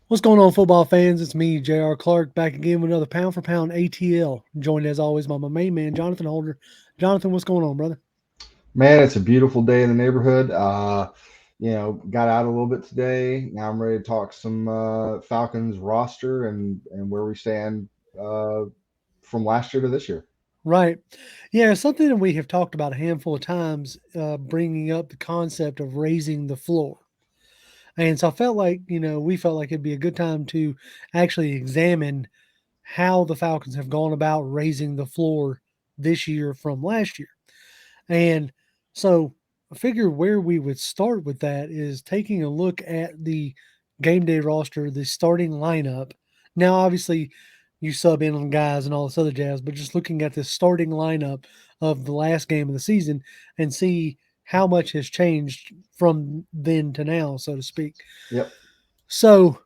What's going on, football fans? It's me, J.R. Clark, back again with another Pound for Pound ATL. Joined as always by my main man, Jonathan Holder. Jonathan, what's going on, brother? Man, it's a beautiful day in the neighborhood. Got out a little bit today. Now I'm ready to talk some Falcons roster and where we stand uh, from last year to this year. Right. Yeah, something that we have talked about a handful of times, bringing up the concept of raising the floor. And so I felt like, we felt like it'd be a good time to actually examine how the Falcons have gone about raising the floor this year from last year. And so I figure where we would start with that is taking a look at the game day roster, the starting lineup. Now, obviously, you sub in on guys and all this other jazz, but just looking at the starting lineup of the last game of the season and see how much has changed from then to now, so to speak. Yep. So,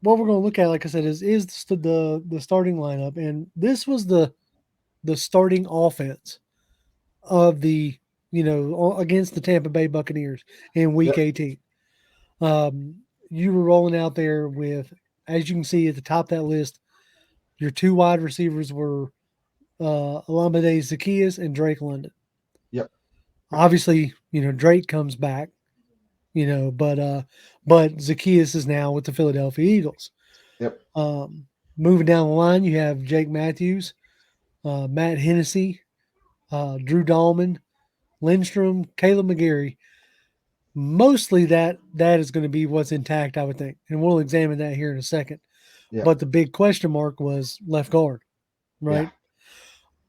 what we're going to look at, like I said, is the starting lineup, and this was the starting offense of the against the Tampa Bay Buccaneers in Week Yep. 18. Um, you were rolling out there with, as you can see at the top of that list, your two wide receivers were Olamide Zacchaeus and Drake London. Yep. Obviously, Drake comes back, but Zacchaeus is now with the Philadelphia Eagles. Yep. Um, Moving down the line, you have Jake Matthews, Matt Hennessy, Drew Dahlman, Lindstrom, Caleb McGarry. Mostly that is going to be what's intact, I would think, and we'll examine that here in a second. Yep. But the big question mark was left guard, Yeah. right?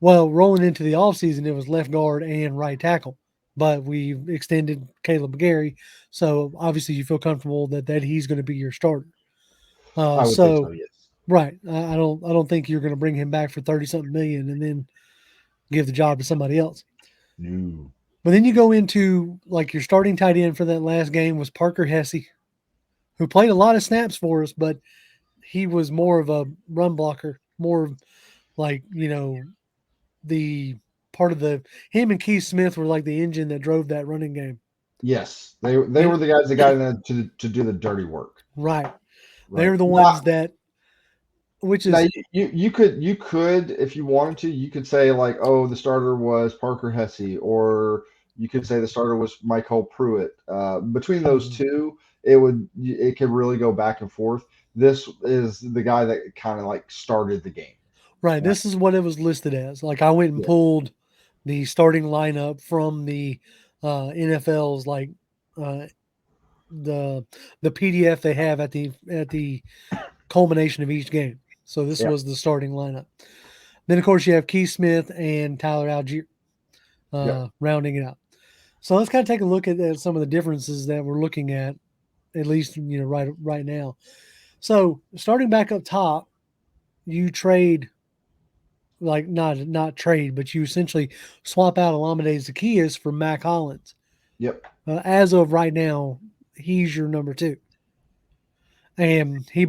Well, rolling into the offseason, it was left guard and right tackle, but we extended Caleb McGarry, so obviously you feel comfortable that he's going to be your starter. I would think so. So Yes. right, I don't think you're going to bring him back for 30 something million and then give the job to somebody else. No. But then you go into like your starting tight end for that last game was Parker Hesse, who played a lot of snaps for us, but he was more of a run blocker, more like, the part of the him and Keith Smith were like the engine that drove that running game. Yes. They They were the guys that got in there to do the dirty work. right. They Right. were the Now, ones that which now is you could if you wanted to you could say like, oh, the starter was Parker Hesse, or you could say the starter was Michael Pruitt. Between those mhm, two, it could really go back and forth. This is the guy that kind of like started the game. right. Right? This is what it was listed as. Like I went and Yeah. pulled the starting lineup from the NFL's like uh, the PDF they have at the culmination of each game. So this Yep. was the starting lineup. Then of course you have Keith Smith and Tyler Algier Yep. rounding it out. So let's kind of take a look at some of the differences that we're looking at least right now. So starting back up top, you trade like not trade, but you essentially swap out Alameda Zacchaeus for Mac Hollins. Yep. As of right now, he's your number two, and he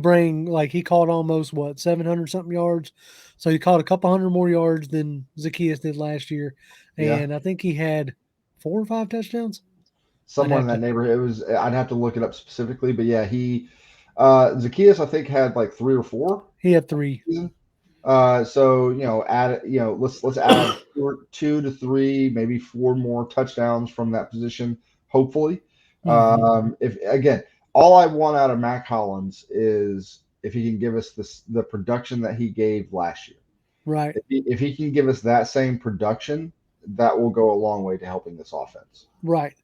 caught almost what 700 something yards, so he caught a couple hundred more yards than Zacchaeus did last year, Yeah. and I think he had 4 or 5 touchdowns. I'd Somewhere in have that to. neighborhood. It was. I'd have to look it up specifically, but yeah, he Zacchaeus I think had like three or four He had three. season. So add let's add two to three, maybe four more touchdowns from that position. Hopefully, Hmm. if again, all I want out of Mac Hollins is if he can give us the production that he gave last year. Right, If he can give us that same production, that will go a long way to helping this offense. right.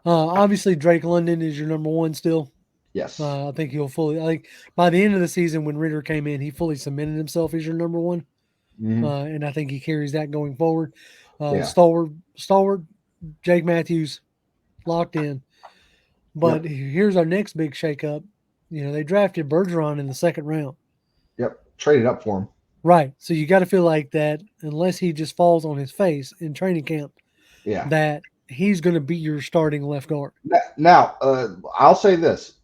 Obviously, Drake London is your number one still. Yes. I think he'll fully. I think by the end of the season, when Ritter came in, he fully cemented himself as your number one, Hmm. and I think he carries that going forward. Yeah. Stalwart, Jake Matthews locked in. But Yep. here's our next big shakeup. They drafted Bergeron in the second round. Yep. Traded up for him. Right. So you got to feel like that, unless he just falls on his face in training camp, Yeah. that he's going to be your starting left guard. Now, I'll say this: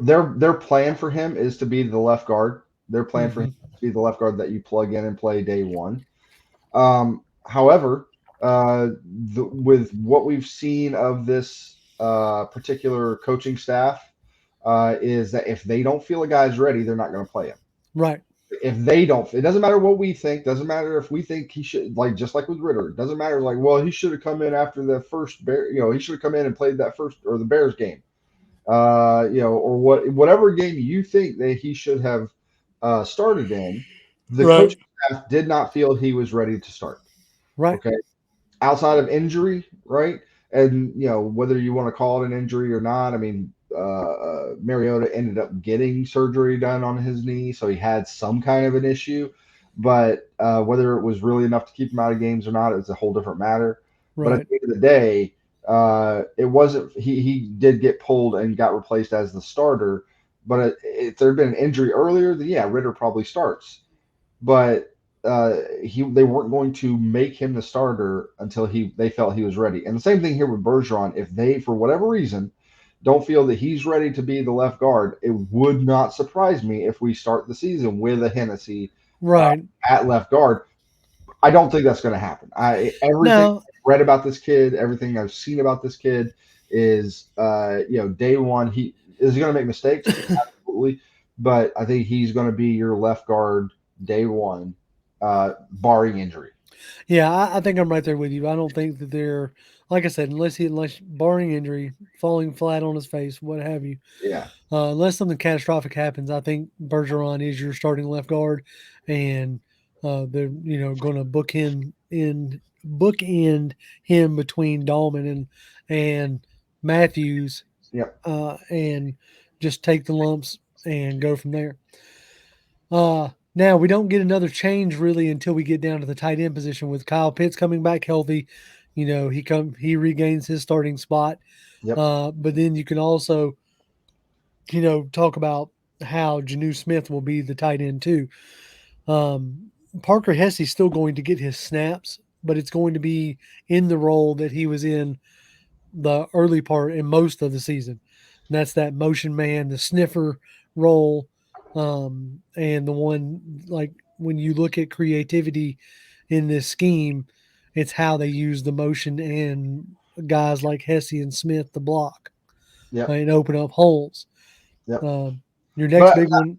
their plan for him is to be the left guard. Their plan for him Hmm. is to be the left guard that you plug in and play day one. However, with what we've seen of this particular coaching staff, is that if they don't feel a guy's ready, they're not going to play him. Right. If they don't, it doesn't matter what we think. Doesn't matter if we think he should, like just like with Ritter. It doesn't matter like, well, he should have come in after the first bear. He should have come in and played that first or the Bears game. Or whatever game you think that he should have started in. The Right. coaching staff did not feel he was ready to start. Right. Okay, outside of injury, right? And whether you want to call it an injury or not, I mean, Mariota ended up getting surgery done on his knee, so he had some kind of an issue. But whether it was really enough to keep him out of games or not is a whole different matter. But at Right. the end of the day, it wasn't. He did get pulled and got replaced as the starter. But if there had been an injury earlier, then yeah, Ritter probably starts. But they weren't going to make him the starter until they felt he was ready. And the same thing here with Bergeron. If they, for whatever reason, don't feel that he's ready to be the left guard, it would not surprise me if we start the season with a Hennessy uh, Right. at left guard. I don't think that's going to happen. Everything Now, I've read about this kid, everything I've seen about this kid is, day one, he is going to make mistakes, absolutely, but I think he's going to be your left guard day one, barring injury. yeah, I think I'm right there with you. I don't think that they're, like I said, unless barring injury, falling flat on his face, what have you, Yeah, unless something catastrophic happens, I think Bergeron is your starting left guard, and they're going to bookend him between Dahlman and Matthews, yep, and just take the lumps and go from there. Now we don't get another change really until we get down to the tight end position with Kyle Pitts coming back healthy. He regains his starting spot. yep, But then you can also talk about how Janu Smith will be the tight end too. Parker Hesse's still going to get his snaps, but it's going to be in the role that he was in the early part in most of the season. And that's that motion man, the sniffer role, and the one like when you look at creativity in this scheme, it's how they use the motion and guys like Hesse and Smith to block yep, and open up holes. yep. Um, your next But big one,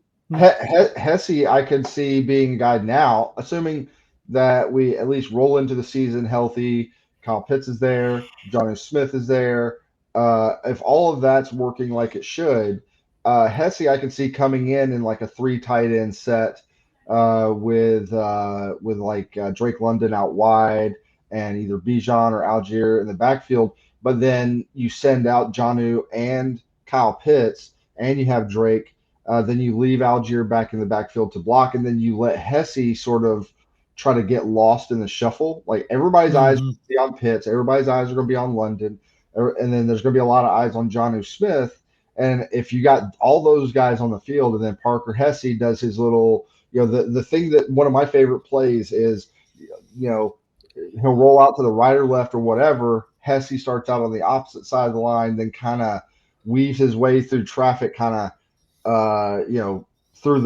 Hesse, I could see being a guy now, assuming that we at least roll into the season healthy. Kyle Pitts is there. Johnny Smith is there. If all of that's working like it should, Hesse, I can see coming in like a three tight end set with like Drake London out wide and either Bijan or Algier in the backfield. But then you send out Janu and Kyle Pitts, and you have Drake, then you leave Algier back in the backfield to block, and then you let Hesse sort of try to get lost in the shuffle. Like everybody's eyes mm-hmm, be on Pitts, everybody's eyes are going to be on London, and then there's going to be a lot of eyes on Jonnu Smith. And if you got all those guys on the field, and then Parker Hesse does his little, the thing that one of my favorite plays is, you know, he'll roll out to the right or left or whatever. Hesse starts out on the opposite side of the line, then kind of weaves his way through traffic, kind of through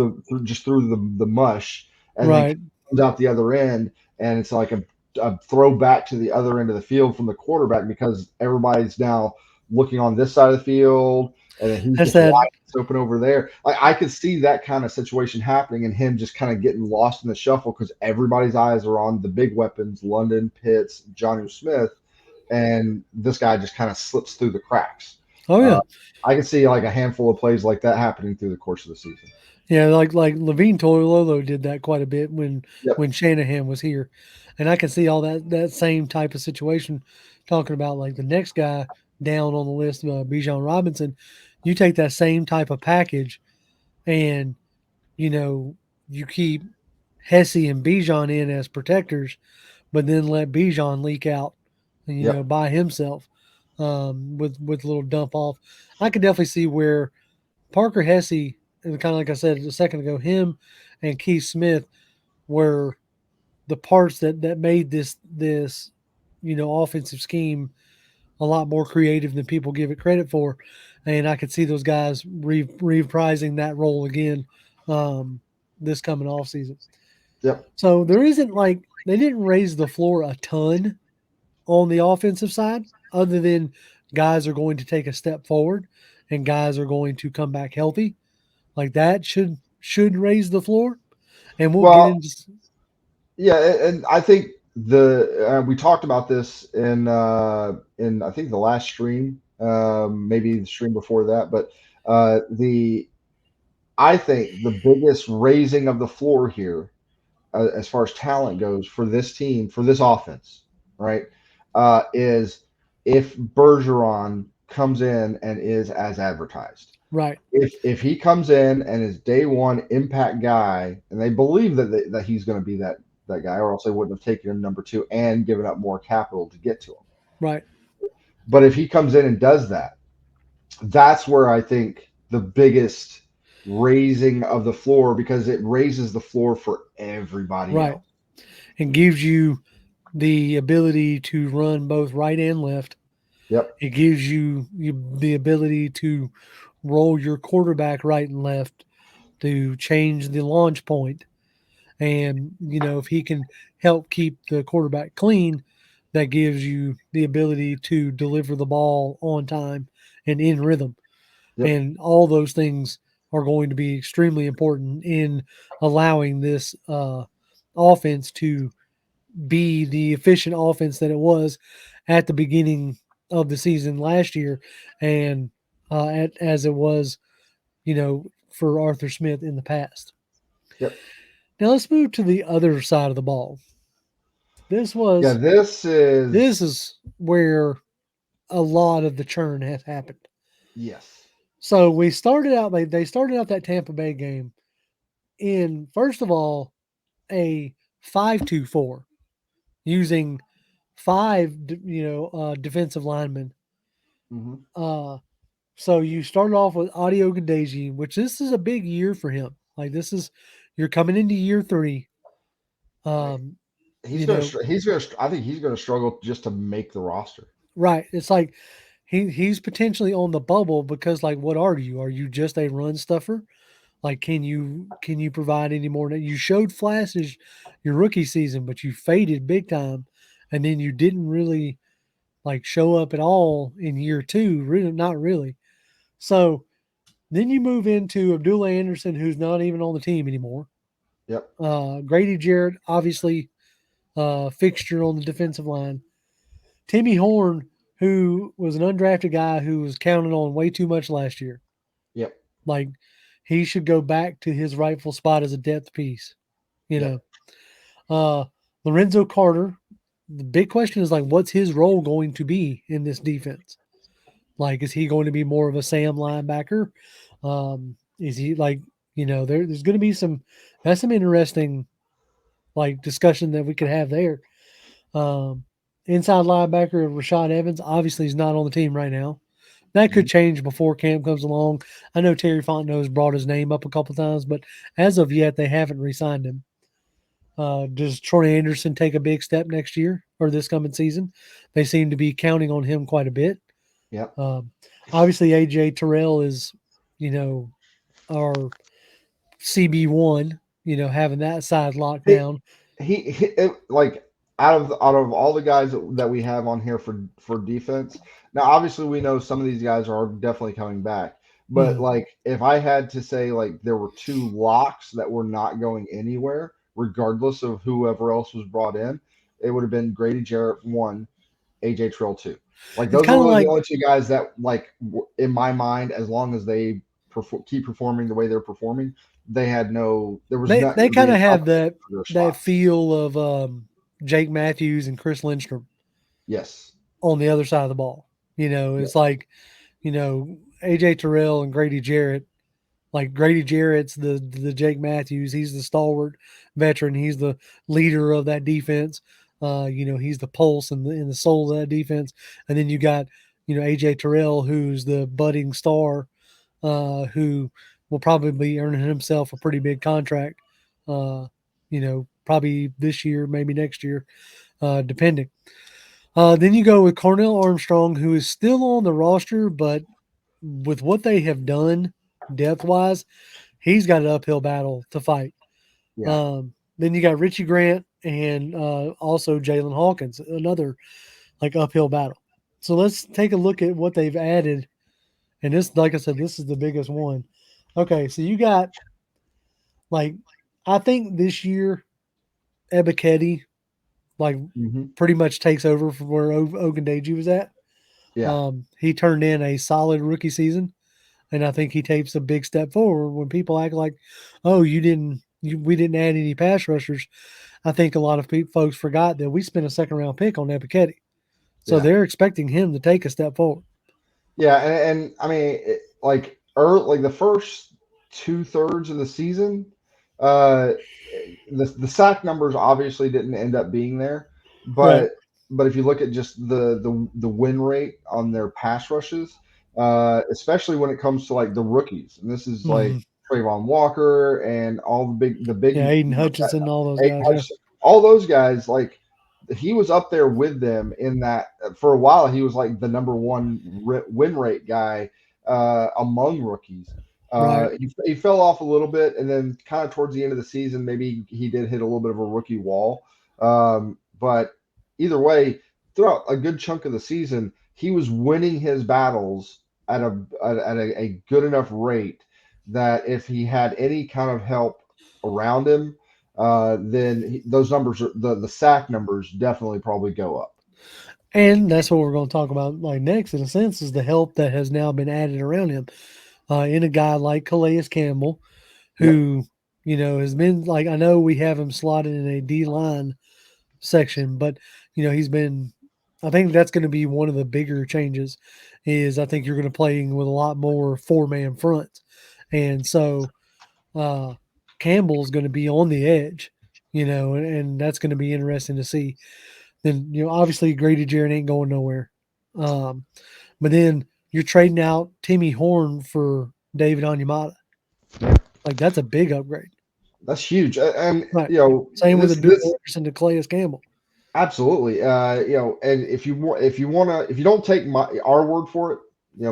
the mush, and then right. comes out the other end, and it's like a throwback to the other end of the field from the quarterback because everybody's now looking on this side of the field, and then he's That's just that. wide open over there. Like I could see that kind of situation happening, and him just kind of getting lost in the shuffle because everybody's eyes are on the big weapons: London, Pitts, Johnny Smith, and this guy just kind of slips through the cracks. Oh Uh, yeah, I can see like a handful of plays like that happening through the course of the season. yeah. Like Levine Toilolo did that quite a bit Yep. when Shanahan was here, and I can see all that same type of situation. Talking about like the next guy down on the list, Bijan Robinson, you take that same type of package, and you know you keep Hesse and Bijan in as protectors, but then let Bijan leak out, Yep. by himself, with a little dump off. I could definitely see where Parker Hesse, and kind of like I said a second ago, him and Keith Smith were the parts that made this offensive scheme a lot more creative than people give it credit for, and I could see those guys reprising that role again, this coming off season. Yep. So there isn't like they didn't raise the floor a ton on the offensive side, other than guys are going to take a step forward and guys are going to come back healthy, like that should raise the floor. And we'll get Well, into yeah, and I think the we talked about this in I think the last stream, maybe the stream before that, but the I think the biggest raising of the floor here, as far as talent goes for this team, for this offense, right, is if Bergeron comes in and is as advertised. right, If he comes in and is day one impact guy, and they believe that he's going to be that guy, or else they wouldn't have taken him number two and given up more capital to get to him. right, But if he comes in and does that, that's where I think the biggest raising of the floor, because it raises the floor for everybody right, else. and gives you the ability to run both right and left. Yep. It gives you the ability to roll your quarterback right and left, to change the launch point. And, if he can help keep the quarterback clean, that gives you the ability to deliver the ball on time and in rhythm. Yep. And all those things are going to be extremely important in allowing this offense to be the efficient offense that it was at the beginning of the season last year, and as it was, for Arthur Smith in the past. Yep. Now let's move to the other side of the ball. This Yeah. was This this is is where a lot of the churn has happened. yes. So we started out they started out that Tampa Bay game in, first of all, a 5-2-4, using five defensive linemen. Hmm. Uh so you started off with Audio Gadeji, which this is a big year for him. Like, this is, you're coming into year three. Right. Um, He's you gonna. know, He's gonna. I think he's gonna struggle just to make the roster. right. It's like he's potentially on the bubble because, like, what are you? Are you just a run stuffer? Like, can you provide any more? You showed flashes your rookie season, but you faded big time, and then you didn't really like show up at all in year two. Really, not really. So then you move into Abdullah Anderson, who's not even on the team anymore. Yep. Grady Jarrett, obviously, fixture on the defensive line. Timmy Horn, who was an undrafted guy who was counted on way too much last year. Yep. Like, he should go back to his rightful spot as a depth piece. You Yep. know, Lorenzo Carter. The big question is, like, what's his role going to be in this defense? Like, is he going to be more of a Sam linebacker? Is he like, there's going to be that's some interesting, like, discussion that we could have there. Um, Inside linebacker Rashad Evans obviously is not on the team right now. That could Mhm. change before camp comes along. I know Terry Fontenot has brought his name up a couple times, but as of yet, they haven't re-signed him. Does Troy Anderson take a big step next year or this coming season? They seem to be counting on him quite a bit. Yep. Um, Obviously, AJ Terrell is, you know, our CB1. Having that side locked He, down. like out of all the guys that we have on here for defense. Now, obviously, we know some of these guys are definitely coming back. But Mhm. like, if I had to say, like, there were two locks that were not going anywhere, regardless of whoever else was brought in, it would have been Grady Jarrett one, AJ Trill two. Like, It's those are kind of really the like only two guys that, like, in my mind, as long as they keep performing the way they're performing, they had no. There was they not they going to be kind any of have competition that for their that spots. feel of Jake Matthews and Chris Lindstrom Yes. on the other side of the ball. Yep. It's like, AJ Terrell and Grady Jarrett. Like, Grady Jarrett's the Jake Matthews. He's the stalwart veteran. He's the leader of that defense. He's the pulse and the soul of that defense. And then you got, AJ Terrell, who's the budding star, who will probably be earning himself a pretty big contract. Probably this year, maybe next year, depending. Then you go with Cornell Armstrong, who is still on the roster, but with what they have done depth wise, he's got an uphill battle to fight. Yeah. Then you got Richie Grant and also Jalen Hawkins, another like uphill battle. So let's take a look at what they've added And this, like I said, this is the biggest one. Okay, so you got like, I think this year Ebiketie like Hmm. pretty much takes over from where Ogundeji was at. Yeah, He turned in a solid rookie season, and I think he takes a big step forward. When people act like, "Oh, we didn't add any pass rushers," I think a lot of folks forgot that we spent a second round pick on Ebiketie, so yeah. they're expecting him to take a step forward. Yeah, and I mean, like the first 2/3 of the season, uh, the sack numbers obviously didn't end up being there, Right. but if you look at just the win rate on their pass rushes, especially when it comes to like the rookies, and this is like Hmm. Trayvon Walker and all the big Yeah, Aiden Hutchinson, all those Aiden guys. Yeah. Hutchinson, all those guys, like he was up there with them in that for a while. He was like the number one win rate guy among rookies. Right. He fell off a little bit, and then kind of towards the end of the season, maybe he did hit a little bit of a rookie wall. But either way, throughout a good chunk of the season, he was winning his battles at a good enough rate that if he had any kind of help around him, then those numbers, the sack numbers, definitely probably go up. And that's what we're going to talk about like next, in a sense, is the help that has now been added around him. In a guy like Calais Campbell, Yep. who, has been like, I know we have him slotted in a D line section, but, he's been, I think that's going to be one of the bigger changes is I think you're going to play with a lot more four-man fronts. And so uh, Campbell's going to be on the edge, and that's going to be interesting to see. Then, obviously Grady Jarrett ain't going nowhere. Um, but then you're trading out Timmy Horn for David Onyemata. Like that's a big upgrade. That's huge. And Right. you know, Same with the this dual Anderson to Calais Campbell. absolutely. And if you don't take our word for it,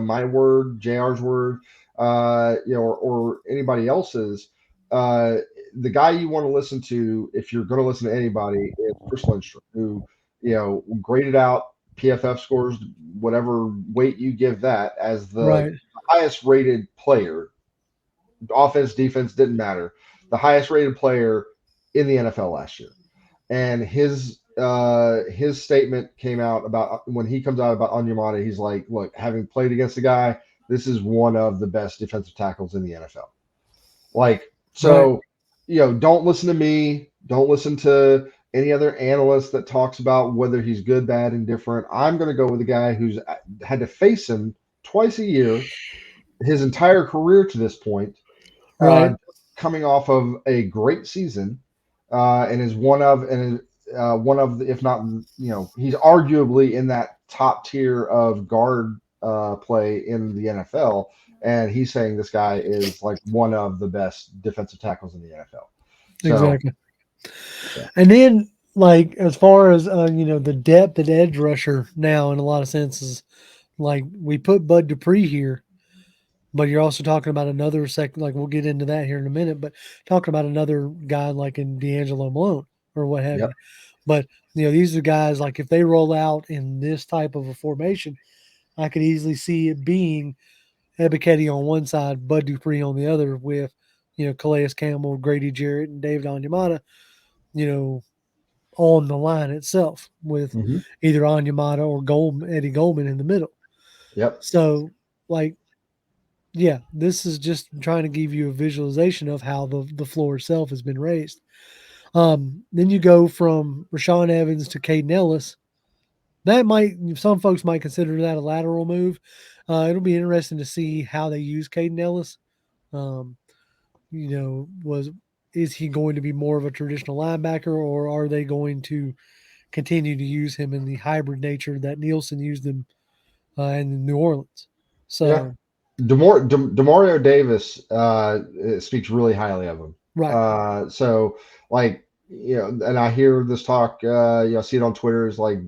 my word, JR's word, or anybody else's, uh, the guy you want to listen to, if you're going to listen to anybody, is Chris Lindstrom, who graded out PFF scores, whatever weight you give that, as the Right. highest rated player. Offense, defense didn't matter. The highest rated player in the NFL last year, and his statement came out about when he comes out about Onyemata. He's like, "Look, having played against the guy, this is one of the best defensive tackles in the NFL." Like, Right. so, don't listen to me. Don't listen to any other analyst that talks about whether he's good, bad, indifferent. I'm going to go with a guy who's had to face him twice a year his entire career to this point, uh, Right. coming off of a great season, and is one of the, if not, he's arguably in that top tier of guard play in the NFL. And he's saying this guy is like one of the best defensive tackles in the NFL. So, Exactly. yeah, And then like as far as the depth at edge rusher now in a lot of senses, like we put Bud Dupree here, but you're also talking about another second, like we'll get into that here in a minute, but talking about another guy like in D'Angelo Malone or what have yep, you. But these are guys like if they roll out in this type of a formation, I could easily see it being Ebiketie on one side, Bud Dupree on the other, with Calais Campbell, Grady Jarrett, and David Onyemata, you know, on the line itself with hmm, either Onyemata or Eddie Goldman in the middle. yep, So, like, yeah, this is just trying to give you a visualization of how the floor itself has been raised. Then you go from Rashawn Evans to Caden Ellis. That might some folks might consider that a lateral move. It'll be interesting to see how they use Caden Ellis. Um, was is he going to be more of a traditional linebacker, or are they going to continue to use him in the hybrid nature that Nielsen used him in New Orleans? yeah. So Demario Davis speaks really highly of him. right, So like and I hear this talk. See it on Twitter. Is like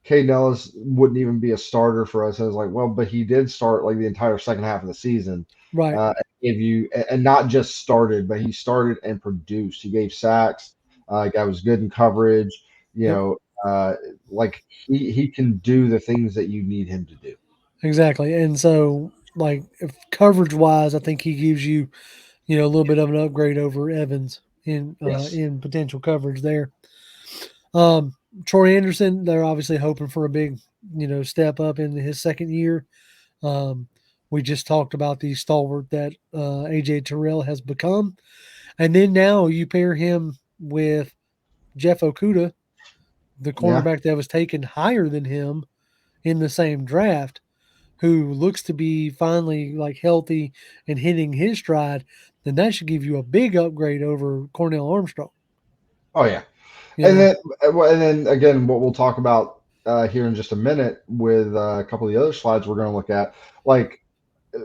Caden Ellis wouldn't even be a starter for us. I was like, well, but he did start like the entire second half of the season. right, Give you and not just started, but he started and produced. He gave sacks. Guy was good in coverage. You yep, know, like he can do the things that you need him to do. exactly. And so like if coverage wise, I think he gives you, a little bit of an upgrade over Evans Yes. in potential coverage there. Um, Troy Anderson, they're obviously hoping for a big, step up in his second year. Um, we just talked about the stalwart that AJ Terrell has become, and then now you pair him with Jeff Okuda, the Yeah. cornerback that was taken higher than him in the same draft, who looks to be finally like healthy and hitting his stride, then that should give you a big upgrade over Cornell Armstrong. Oh yeah. You And know, then, and then again, what we'll talk about here in just a minute with a couple of the other slides we're going to look at, like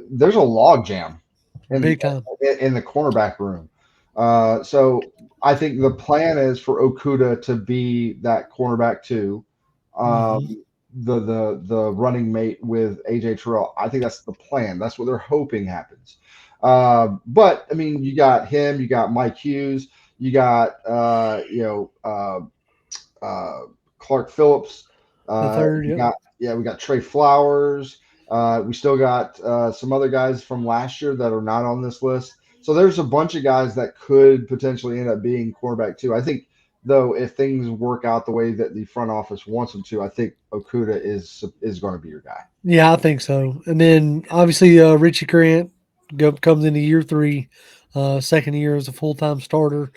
there's a log jam in big time. in the cornerback room. So I think the plan is for Okuda to be that cornerback too, Hmm. the running mate with AJ Terrell. I think that's the plan. That's what they're hoping happens. But I mean, you got him, you got Mike Hughes, you got uh, Clark Phillips. The third, We yep. got we got Trey Flowers. We still got some other guys from last year that are not on this list. So there's a bunch of guys that could potentially end up being quarterback too. I think though, if things work out the way that the front office wants them to, I think Okuda is going to be your guy. Yeah, I think so. And then obviously Richie Grant comes into year three, second year as a full time starter.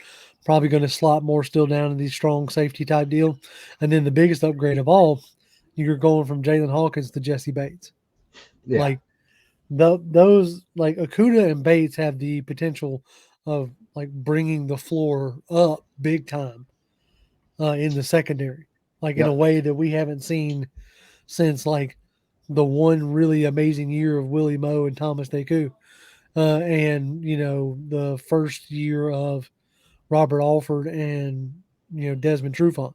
Probably going to slot more still down in the strong safety type deal. And then the biggest upgrade of all, you're going from Jalen Hawkins to Jesse Bates. Yeah. Like those, like Akuda and Bates have the potential of like bringing the floor up big time in the secondary, like in a Yep. way that we haven't seen since like the one really amazing year of Willie Moe and Thomas Deku, and the first year of Robert Alford and Desmond Trufant.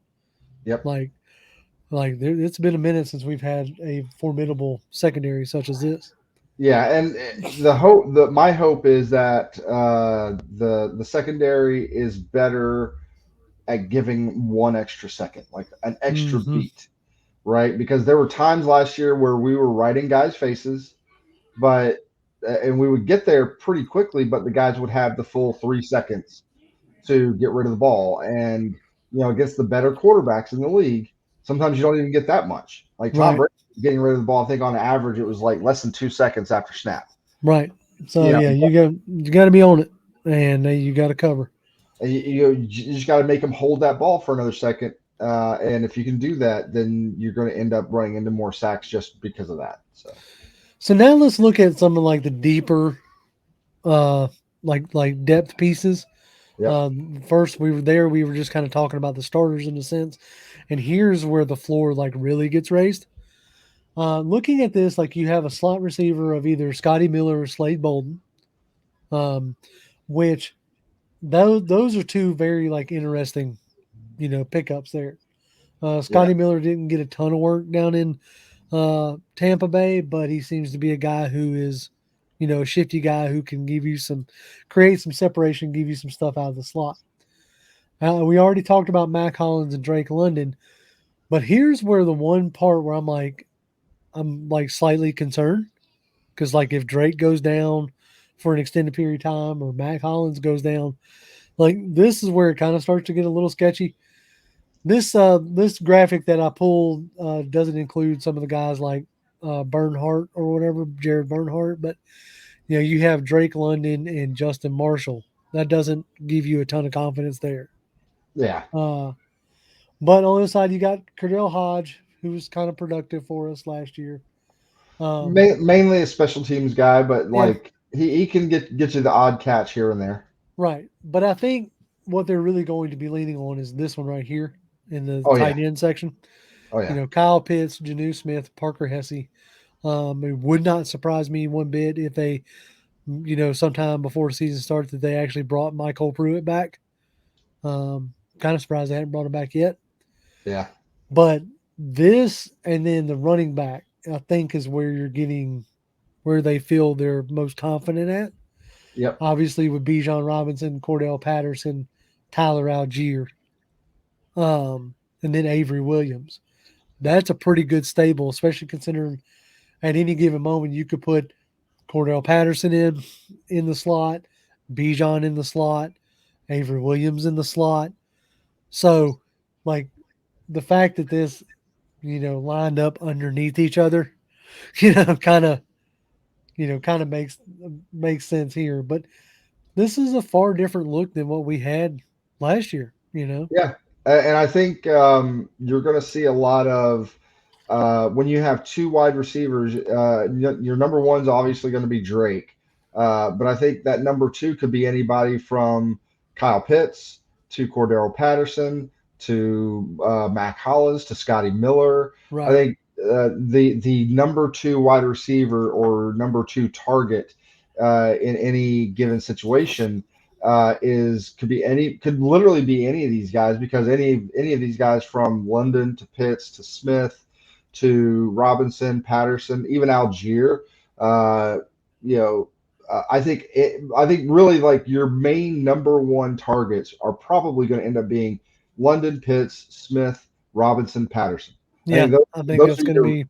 Yep. Like it's been a minute since we've had a formidable secondary such as this. Yeah, and the my hope is that the secondary is better at giving one extra second, like an extra Hmm. beat, right? Because there were times last year where we were writing guys' faces, but and we would get there pretty quickly, but the guys would have the full 3 seconds to get rid of the ball. And against the better quarterbacks in the league, sometimes you don't even get that much. Like Tom Right, Brady getting rid of the ball, I think on average it was like less than 2 seconds after snap. right. So You yeah, know, you got to be on it, and you got to cover. you just got to make them hold that ball for another second. And if you can do that, then you're going to end up running into more sacks just because of that. So, So now let's look at some of like the deeper, uh, like depth pieces. yep, First, we were there. We were just kind of talking about the starters in a sense, and here's where the floor like really gets raised. Looking at this, like you have a slot receiver of either Scotty Miller or Slade Bolden, um, which those are two very like interesting, pickups there. yeah, Scotty Miller didn't get a ton of work down in Tampa Bay, but he seems to be a guy who is, a shifty guy who can create some separation, give you some stuff out of the slot. We already talked about Mac Hollins and Drake London, but here's where the one part where I'm like slightly concerned because like if Drake goes down for an extended period of time or Mac Hollins goes down, like this is where it kind of starts to get a little sketchy. This graphic that I pulled doesn't include some of the guys like Bernhardt or whatever, Jared Bernhardt, but you have Drake London and Justin Marshall. That doesn't give you a ton of confidence there. yeah. Uh, but on the other side, you got Cordell Hodge, who was kind of productive for us last year. Um, Mainly a special teams guy, but yeah, like he can get you the odd catch here and there. right. But I think what they're really going to be leaning on is this one right here in the Oh tight yeah, end section. oh yeah, Kyle Pitts, Janu Smith, Parker Hesse. It would not surprise me one bit if they, sometime before the season starts, that they actually brought Michael Pruitt back. Kind of surprised they hadn't brought him back yet. yeah, But this and then the running back, I think, is where you're getting where they feel they're most confident at. yep, Obviously, with Bijan Robinson, Cordell Patterson, Tyler Algier, and then Avery Williams. That's a pretty good stable, especially considering at any given moment you could put Cordell Patterson in the slot, Bijan in the slot, Avery Williams in the slot. So, like the fact that this, lined up underneath each other, kind of, kind of makes sense here. But this is a far different look than what we had last year. Yeah, and I think you're going to see a lot of when you have two wide receivers. Your number one's obviously going to be Drake, but I think that number two could be anybody from Kyle Pitts to Cordero Patterson to Mac Hollins to Scotty Miller. I Right. think the number two wide receiver or number two target in any given situation is could literally be any of these guys because any of these guys from London to Pitts to Smith to Robinson, Patterson, even Algier, uh, you know. I think really like your main number one targets are probably going to end up being London, Pitts, Smith, Robinson, Patterson. I Yeah, think those, I think those that's are going to be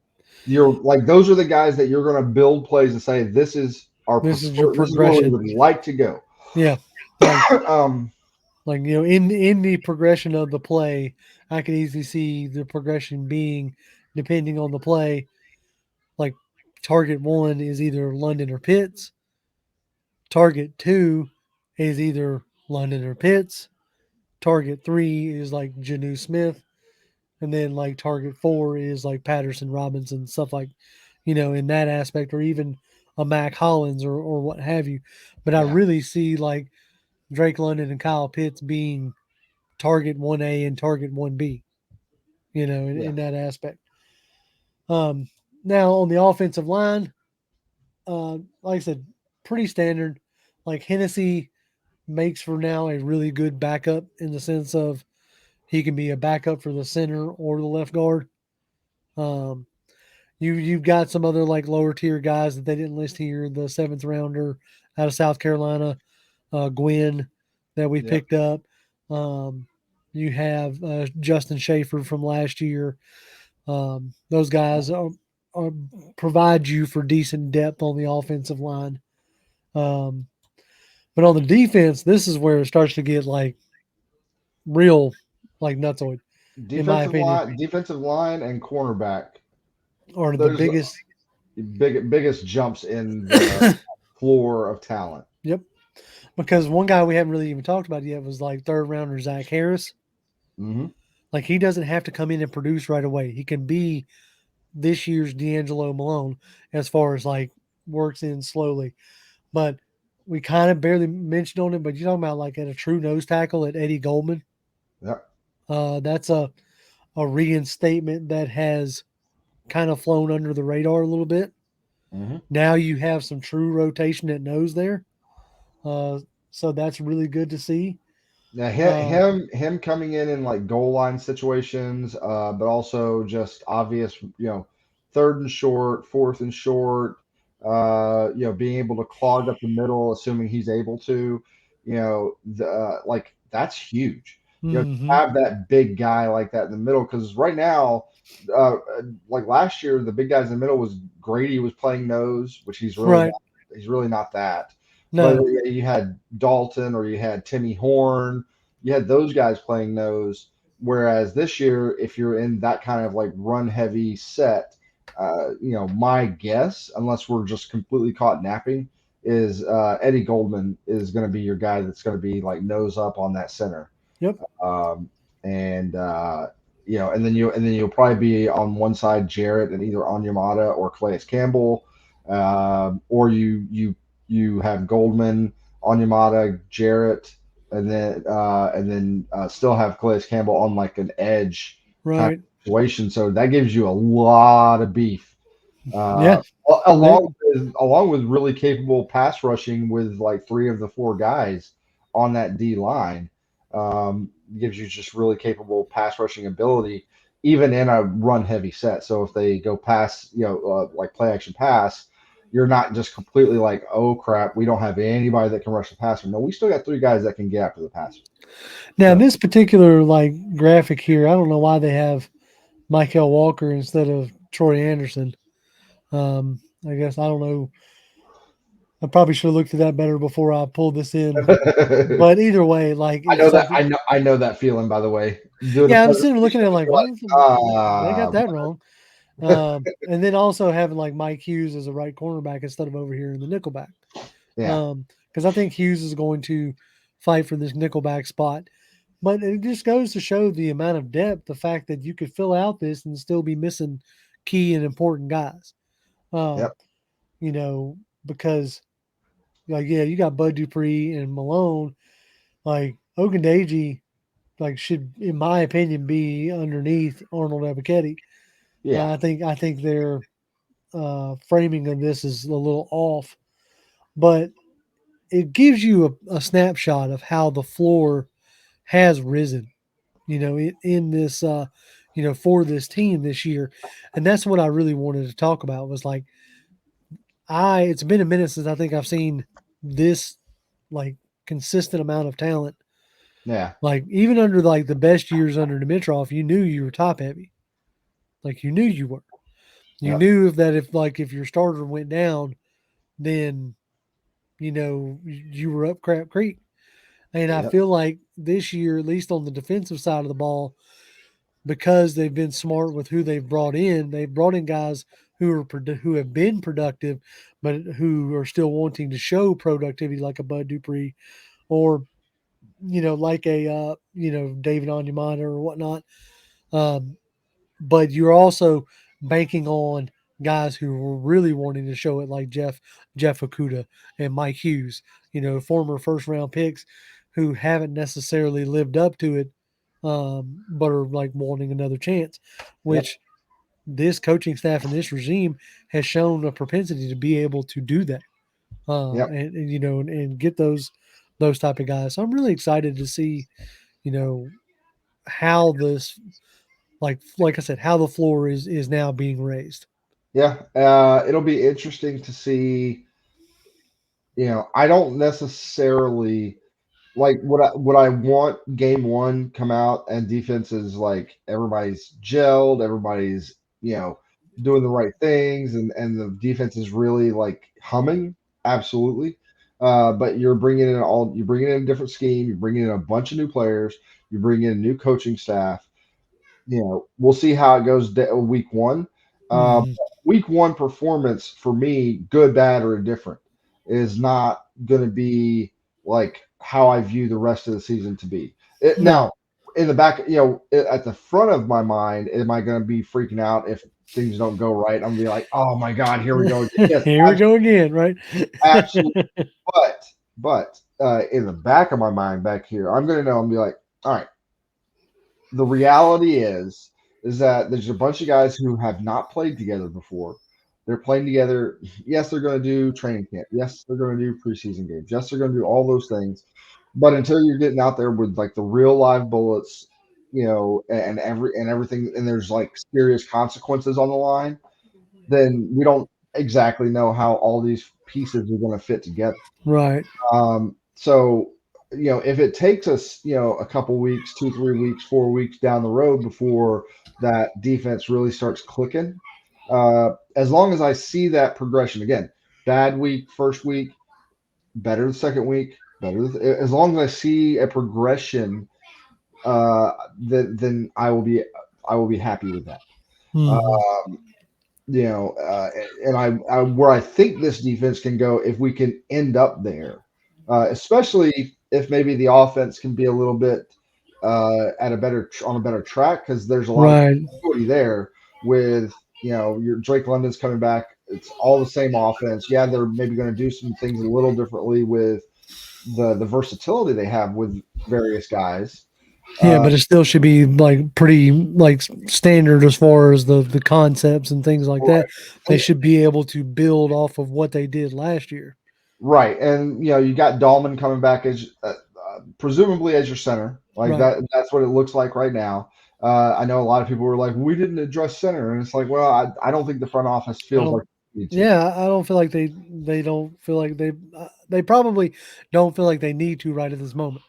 your like those are the guys that you're going to build plays and say this is our this is your preferred, this is where we progression. would like to go. Yeah, like um, in the progression of the play, I can easily see the progression being depending on the play. Like target one is either London or Pitts. Target two is either London or Pitts. Target three is like Janu Smith, and then like target four is like Patterson, Robinson, stuff like, in that aspect, or even a Mac Hollins or what have you. But I yeah, really see like Drake London and Kyle Pitts being target 1A and target 1B, yeah, in that aspect. Um, Now on the offensive line, like I said, pretty standard. Like Hennessy makes for now a really good backup in the sense of he can be a backup for the center or the left guard. Um, you've got some other like lower tier guys that they didn't list here. The seventh rounder out of South Carolina, Gwynn, that we yep, picked up. Um, you have Justin Schaefer from last year. Those guys are provide you for decent depth on the offensive line. Um, but on the defense, this is where it starts to get like real, like nutsoid, in my opinion, defensive line, and cornerback. are the Those biggest. biggest jumps in the floor of talent. Yep. Because one guy we haven't really even talked about yet was like third rounder Zach Harris. Hmm. Like he doesn't have to come in and produce right away. He can be this year's D'Angelo Malone as far as like works in slowly. But we kind of barely mentioned on it, but you're talking about like at a true nose tackle at Eddie Goldman. Yep. That's a reinstatement that has kind of flown under the radar a little bit. Hmm. Now you have some true rotation at nose there. Uh, so that's really good to see. Yeah, Uh, him coming in like goal line situations, but also just obvious, third and short, fourth and short, being able to clog up the middle, assuming he's able to, like that's huge. To mm-hmm. have that big guy like that in the middle, because right now, uh, like last year, the big guys in the middle was Grady was playing nose, which Right. he's really not that. But No. you had Dalton or you had Timmy Horn, you had those guys playing nose. Whereas this year, if you're in that kind of like run heavy set, my guess, unless we're just completely caught napping, is Eddie Goldman is going to be your guy that's going to be like nose up on that center. Yep. Um, and and then you'll probably be on one side Jarrett and either Onyemata or Calais Campbell, or you have Goldman, Onyemata, Jarrett, and then still have Calais Campbell on like an edge kind of Right. situation. So that gives you a lot of beef. Yeah. Uh, There, along with really capable pass rushing with like three of the four guys on that D line, gives you just really capable pass rushing ability, even in a run heavy set. So if they go pass, like play action pass, you're not just completely like, oh crap, we don't have anybody that can rush the passer. No, we still got three guys that can get after the passer. now So this particular like graphic here, I don't know why they have Michael Walker instead of Troy Anderson. I guess I don't know I probably should have looked at that better before I pulled this in. I But either way, like it's know that something. I know that feeling, by the way. Doing the Yeah, I'm sitting looking presentation, at it like, you're why like, is they got ah, that wrong? And then also having like Mike Hughes as a right cornerback instead of over here in the nickelback. yeah, Because I think Hughes is going to fight for this nickelback spot. But it just goes to show the amount of depth, the fact that you could fill out this and still be missing key and important guys. Um, yep, you know, because like yeah, you got Bud Dupree and Malone, like Ogundeji, like should in my opinion be underneath Arnold Ebiketie. yeah, I think their framing of this is a little off, but it gives you a snapshot of how the floor has risen, in this, for this team this year. And that's what I really wanted to talk about was like, it's been a minute since I think I've seen this like consistent amount of talent. yeah, Like even under like the best years under Dimitrov, you knew you were top heavy. Like you knew you were. You yep, knew that if your starter went down, then you were up crap creek. And I yep, feel like this year, at least on the defensive side of the ball, because they've been smart with who they've brought in guys who have been productive, but who are still wanting to show productivity, like a Bud Dupree or like a David Onyemata or whatnot. Um, but you're also banking on guys who were really wanting to show it, like Jeff Okuda and Mike Hughes, former first round picks who haven't necessarily lived up to it, but are like wanting another chance, yep, which this coaching staff and this regime has shown a propensity to be able to do that, yep. and get those type of guys. So I'm really excited to see, you know, how this like I said, how the floor is now being raised. Yeah, it'll be interesting to see. I don't necessarily like what I want game one come out and defense is like everybody's gelled, everybody's doing the right things, and the defense is really like humming. Absolutely. But you're bringing in a different scheme, you're bringing in a bunch of new players, you're bringing in a new coaching staff. We'll see how it goes week one. Uh, Mhm. week one performance for me, good, bad, or indifferent, is not going to be like how I view the rest of the season to be. No. Now, in the back, at the front of my mind, am I going to be freaking out if things don't go right? I'm gonna be like, oh my god, here we go again. Yes, Here we go again, right? absolutely. But in the back of my mind, back here, I'm going to know. I'm gonna be like, all right, the reality is that there's a bunch of guys who have not played together before. They're playing together. Yes, they're going to do training camp. Yes, they're going to do preseason games. Yes, they're going to do all those things. But until you're getting out there with like the real live bullets, and everything, and there's like serious consequences on the line, then we don't exactly know how all these pieces are going to fit together. Right. So, if it takes us, a couple weeks, 2, 3 weeks, 4 weeks down the road before that defense really starts clicking, as long as I see that progression, again, bad week, first week, better the second week, as long as I see a progression, then I will be happy with that. Mhm. Um, you know, and where I think this defense can go if we can end up there, especially if maybe the offense can be a little bit on a better track because there's a lot of Right. continuity there with your Drake London's coming back. It's all the same offense. Yeah, they're maybe going to do some things a little differently with the versatility they have with various guys. Yeah, Uh, but it still should be like pretty like standard as far as the concepts and things like that. right. They should be able to build off of what they did last year. Right, and you got Dahlman coming back as presumably as your center, like Right. that. That's what it looks like right now. I know a lot of people were like, "We didn't address center," and it's like, well, I don't think the front office I feels don't. like they need to. Yeah, I don't feel like they don't feel like they probably don't feel like they need to right at this moment.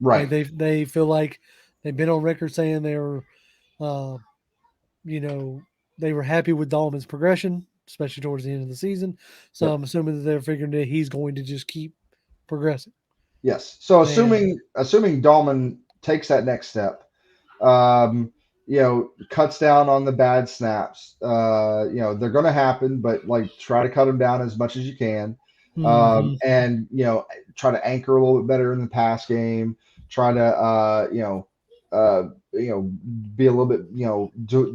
Like Right, they feel like they've been on record saying they were, uh, you know, they were happy with Dahlman's progression. especially towards the end of the season. So Yep. I'm assuming that they're figuring that he's going to just keep progressing. Yes. So And assuming Dahlman takes that next step, um, cuts down on the bad snaps. They're going to happen, but like try to cut them down as much as you can, mhm, and try to anchor a little bit better in the pass game. Try to be a little bit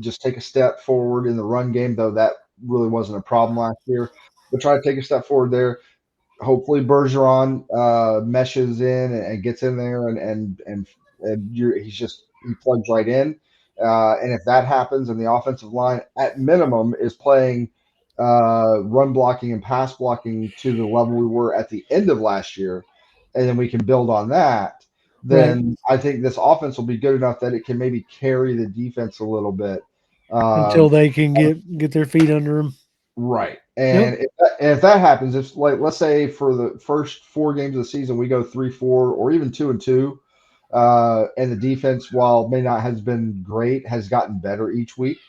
just take a step forward in the run game, though that really wasn't a problem last year. But try to take a step forward there. Hopefully Bergeron meshes in and gets in there and he plugs right in. And if that happens and the offensive line at minimum is playing run blocking and pass blocking to the level we were at the end of last year, and then we can build on that, right. then I think this offense will be good enough that it can maybe carry the defense a little bit. Until Um, they can get their feet under them. Right. Yep. And if that happens, if like let's say for the first 4 games of the season we go 3-4 or even 2-2, and the defense, while may not has been great, has gotten better each week.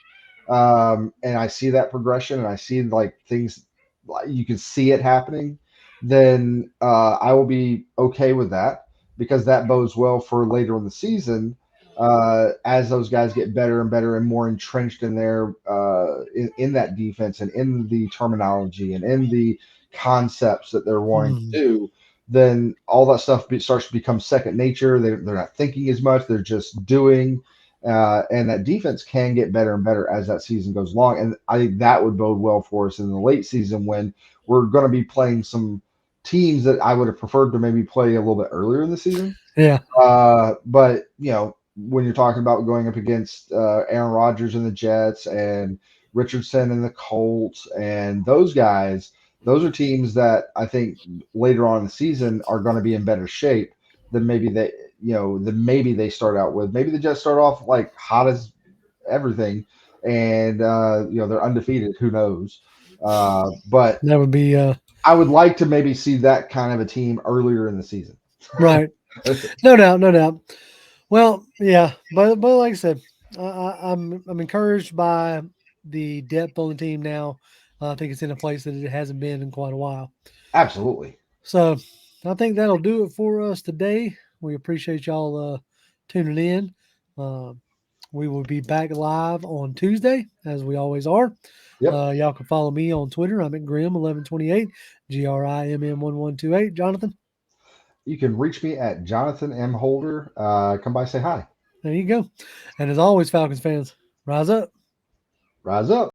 And I see that progression and I see like things like you can see it happening, then I will be okay with that because that bodes well for later in the season as those guys get better and better and more entrenched in their in that defense and in the terminology and in the concepts that they're wanting to Mhm. do, then all that stuff starts to become second nature. They're not thinking as much; they're just doing. And that defense can get better and better as that season goes along. And I think that would bode well for us in the late season when we're going to be playing some teams that I would have preferred to maybe play a little bit earlier in the season. Yeah. But when you're talking about going up against Aaron Rodgers and the Jets and Richardson and the Colts and those guys, those are teams that I think later on in the season are going to be in better shape than maybe they start out with. Maybe the Jets start off like hot as everything, and they're undefeated. Who knows? But That would be I would like to maybe see that kind of a team earlier in the season. right. No doubt, no doubt. Well, yeah, but like I said, I'm encouraged by the depth on the team now. I think it's in a place that it hasn't been in quite a while. Absolutely. So I think that'll do it for us today. We appreciate y'all tuning in. Uh, we will be back live on Tuesday, as we always are. Yep. Y'all can follow me on Twitter. I'm at Grimm1128, GRIMM1128. Jonathan, You can reach me at Jonathan M. Holder. Come by, say hi. there you go. And as always, Falcons fans, rise up. Rise up.